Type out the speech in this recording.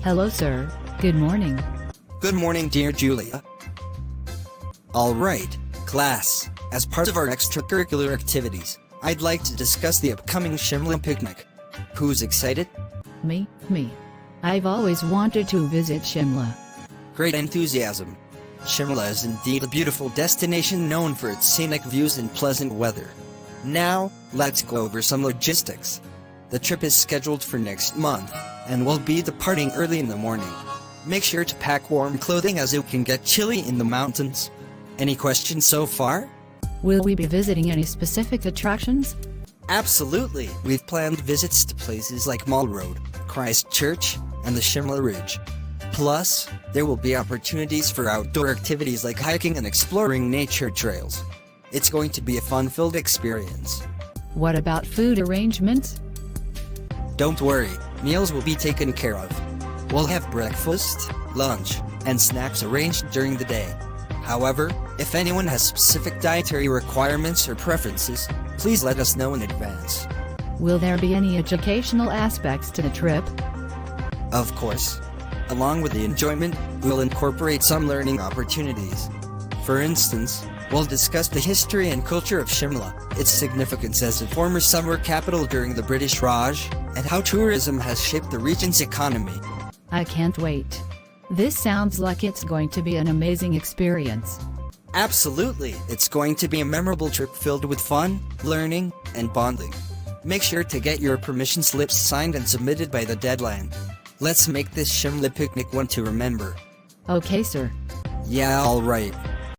Hello, sir. Good morning. Good morning, dear Julia. Alright, class. As part of our extracurricular activities, I'd like to discuss the upcoming Shimla picnic. Who's excited? Me. I've always wanted to visit Shimla. Great enthusiasm. Shimla is indeed a beautiful destination known for its scenic views and pleasant weather. Now, let's go over some logistics. The trip is scheduled for next month, and we'll be departing early in the morning. Make sure to pack warm clothing as it can get chilly in the mountains. Any questions so far? Will we be visiting any specific attractions? Absolutely! We've planned visits to places like Mall Road, Christchurch, and the Shimla Ridge. Plus, there will be opportunities for outdoor activities like hiking and exploring nature trails. It's going to be a fun-filled experience. What about food arrangements? Don't worry, meals will be taken care of. We'll have breakfast, lunch, and snacks arranged during the day. However, if anyone has specific dietary requirements or preferences, please let us know in advance. Will there be any educational aspects to the trip? Of course. Along with the enjoyment, we'll incorporate some learning opportunities. For instance, we'll discuss the history and culture of Shimla, its significance as a former summer capital during the British Raj, and how tourism has shaped the region's economy. I can't wait. This sounds like it's going to be an amazing experience. Absolutely! It's going to be a memorable trip filled with fun, learning, and bonding. Make sure to get your permission slips signed and submitted by the deadline. Let's make this Shimla picnic one to remember. Okay, sir. Yeah, alright.